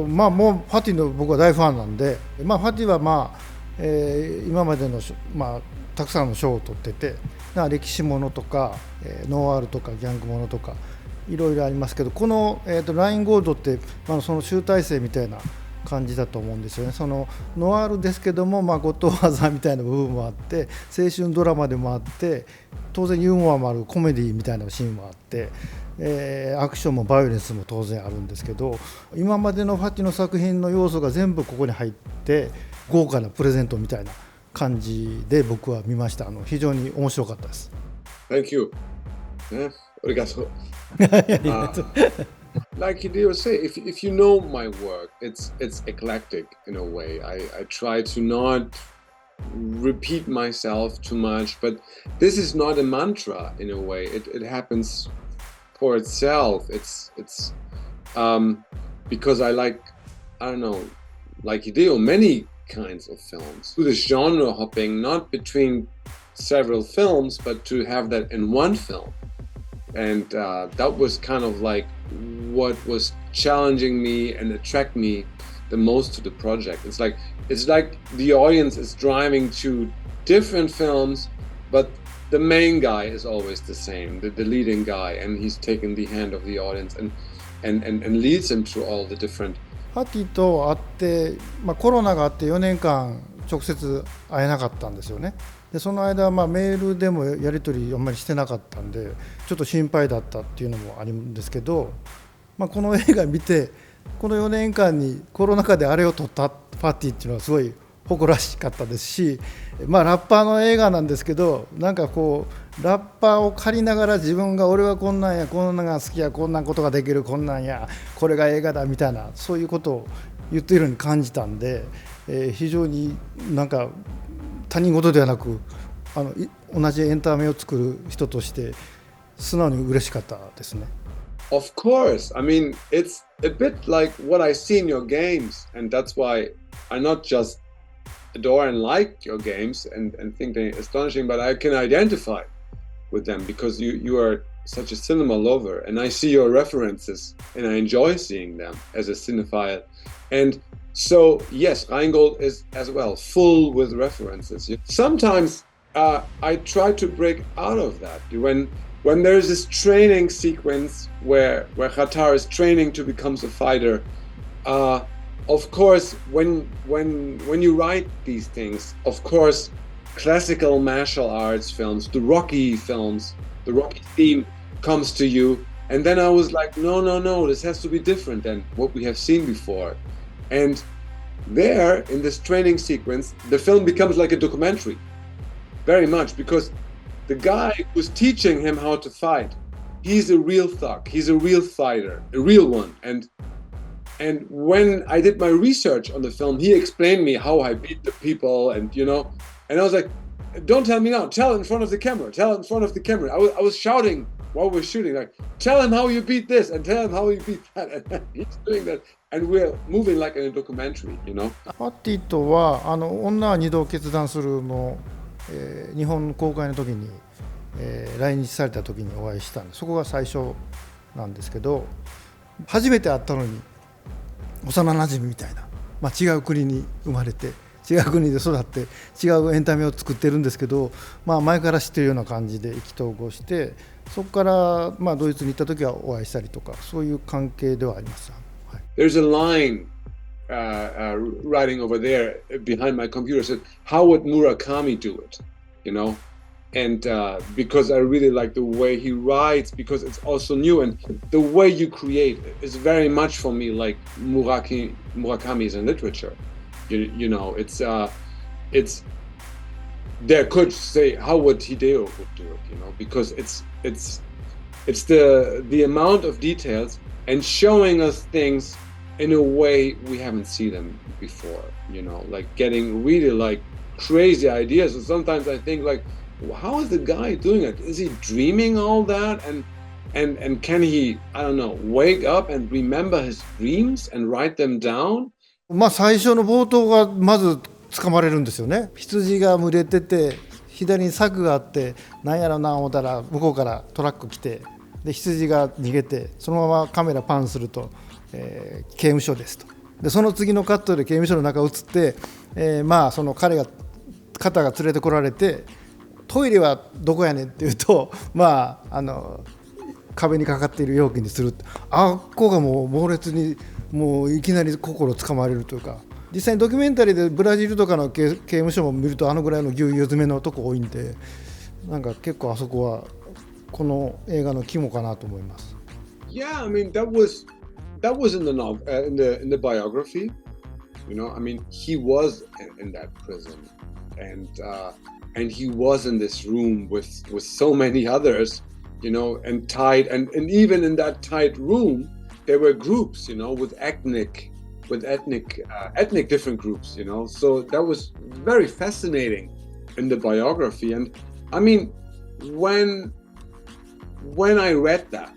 もうファティの僕は大ファンなんで、ファティは今までの、たくさんの賞を取ってて、歴史ものとか、ノワールとかギャングものとかいろいろありますけど、この、ラインゴールドって、その集大成みたいな感じだと思うんですよね。そのノワールですけども、ゴッドファーザーみたいな部分もあって、青春ドラマでもあって、当然ユーモアもあるコメディみたいなシーンもあって、アクションもバイオレンスも当然あるんですけど、今までのファティの作品の要素が全部ここに入って豪華なプレゼントみたいな感じで僕は見ました。非常に面白かったです。Thank you. Yeah, arigato. Like Hideo say, if you know my work, it's eclectic in a way. I try to not repeat myself too much, but this is not a mantra in a way. It happens for itself. It's because I like Hideo, many kinds of films. Do this genre hopping, not between several films, but to have that in one film. And that was kind of like what was challenging me and attract me the most to the project. It's like the audience is driving to different films, but the main guy is always the same, the leading guy, and he's taking the hand of the audience and leads them through all the different. ファティと会って、コロナがあって4年間直接会えなかったんですよね。でその間、メールでもやり取りあんまりしてなかったんで、ちょっと心配だったっていうのもあるんですけど、この映画見て、この4年間にコロナ禍であれを撮ったファティっていうのはすごい誇らしかったですし、ラッパーの映画なんですけど、なんかこうラッパーを借りながら自分が俺はこんなんや、こんなんが好きや、こんなことができる、こんなんや、これが映画だみたいな、そういうことを言っているように感じたんで、非常になんか他人事ではなく、同じエンタメを作る人として素直に嬉しかったですね。Of course. I mean, it's a bit like what I see in your games, and that's why I not just adore and like your games and think they're astonishing, but I can identify with them because you are such a cinema lover, and I see your references and I enjoy seeing them as a cinephile. And so, yes, Rheingold is as well full with references. Sometimes I try to break out of that when there's this training sequence where Xatar is training to become a fighter. Of course, when you write these things, of course, classical martial arts films, the Rocky films, the Rocky theme comes to you, and then I was like, no, this has to be different than what we have seen before. And there, in this training sequence, the film becomes like a documentary, very much, because the guy who's teaching him how to fight, he's a real thug, he's a real fighter, a real one. And when I did my research on the film, he explained me how I beat the people, and I was like, don't tell me now, tell in front of the camera, I was shouting while we're shooting, like, tell him how you beat this and tell him how you beat that, and he's doing that, and we're moving like in a documentary. ファティとは女は二度決断するの、日本公開の時に、来日された時にお会いしたんで、そこが最初なんですけど、初めて会ったのに幼なじみみたいな、違う国に生まれて違う国で育って違うエンタメを作ってるんですけど、前から知ってるような感じで意気投合して、そこからドイツに行った時はお会いしたりとか、そういう関係ではあります。はい、There's a line writing over there behind my computer said, "How would Murakami do it?" And because I really like the way he writes, because it's also new, and the way you create is very much for me like Murakami's in literature. It's there could say how would Hideo would do it, because it's the amount of details and showing us things in a way we haven't seen them before, like getting really like crazy ideas. And sometimes I think like, how is the guy doing it? Is he dreaming all that? And can he, I don't know, wake up and remember his dreams and write them down? 最初の冒頭がまず掴まれるんですよね。羊が群れてて、左に柵があって、なんやろな思ったら向こうからトラック来て、で羊が逃げて、そのままカメラパンすると、刑務所ですと。でその次のカットで刑務所の中映って、その彼が肩が連れてこられてトイレはどこやねんって言うと、壁にかかっている容器にする。あっこがもう猛烈にもういきなり心つかまれるというか、実際にドキュメンタリーでブラジルとかの刑務所も見るとあのぐらいのぎゅうぎゅう詰めのとこ多いんで、なんか結構あそこはこの映画の肝かなと思います。Yeah, I mean that was in the novel, in the biography. You know, I mean he was in that prison, and he was in this room with so many others, you know, and tied, and even in that tight room there were groups, you know, with ethnic different groups, you know. So that was very fascinating in the biography. And I mean, when I read that,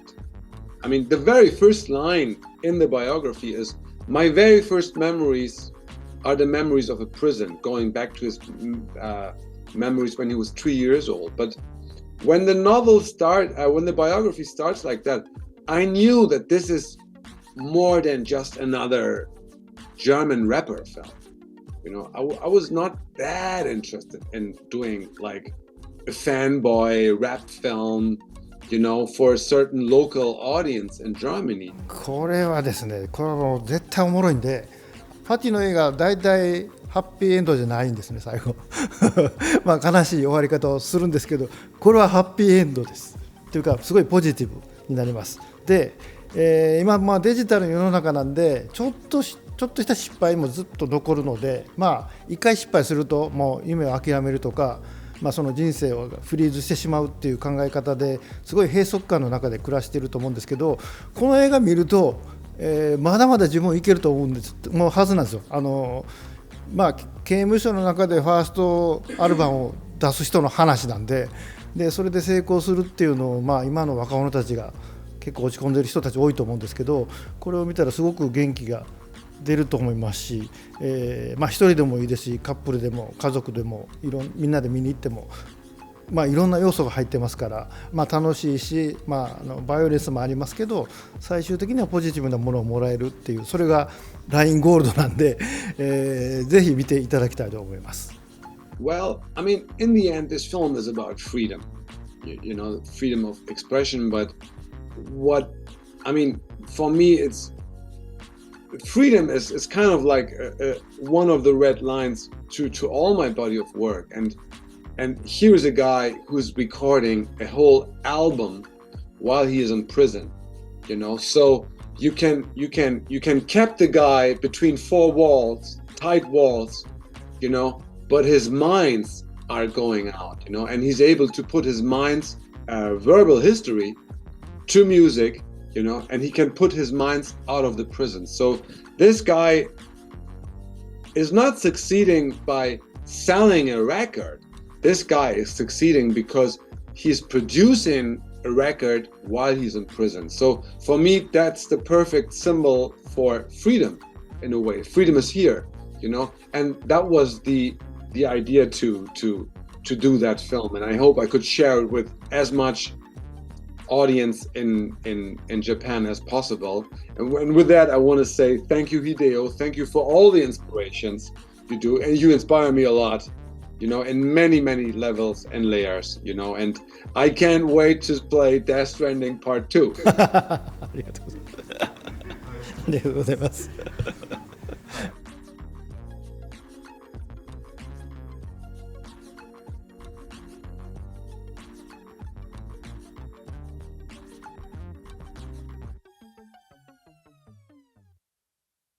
I mean, the very first line in the biography is, my very first memories are the memories of a prison, going back to his memories when he was 3 years old. But when the when the biography starts like that, I knew that this is more than just another German rapper film. You know, I was not that interested in doing like a fanboy rap film, you know, for a certain local audience in Germany. これはですね、これはもう絶対おもろいんで、ファティの映画はだいたいハッピーエンドじゃないんですね、最後悲しい終わり方をするんですけど、これはハッピーエンドですというか、すごいポジティブになります。で、今デジタルの世の中なんで、ちょっとした失敗もずっと残るので、一回失敗するともう夢を諦めるとか、その人生をフリーズしてしまうっていう考え方ですごい閉塞感の中で暮らしていると思うんですけど、この映画見ると、まだまだ自分いけると思うんです、もうはずなんですよ。刑務所の中でファーストアルバムを出す人の話なんで、それで成功するっていうのを、今の若者たちが結構落ち込んでいる人たち多いと思うんですけど、これを見たらすごく元気が出ると思いますし、一人でもいいですし、カップルでも家族でもみんなで見に行っても、いろんな要素が入ってますから、楽しいし、バイオレンスもありますけど、最終的にはポジティブなものをもらえるっていう、それがラインゴールドなんで、ぜひ見ていただきたいと思います。Well, I mean, in the end, this film is about freedom, you know, freedom of expression. But for me, it's freedom is kind of like one of the red lines to all my body of work. And here's a guy who's recording a whole album while he is in prison, you know. So you can keep the guy between four walls, tight walls, you know, but his minds are going out, you know, and he's able to put his mind's verbal history to music, you know, and he can put his minds out of the prison. So this guy is not succeeding by selling a record. This guy is succeeding because he's producing a record while he's in prison. So for me, that's the perfect symbol for freedom in a way. Freedom is here, you know, and that was the idea to do that film. And I hope I could share it with as much audience in Japan as possible. And with that, I want to say thank you, Hideo. Thank you for all the inspirations you do. And you inspire me a lot, you know, in many, many levels and layers, you know. And I can't wait to play Death Stranding Part 2. ありがとうございます。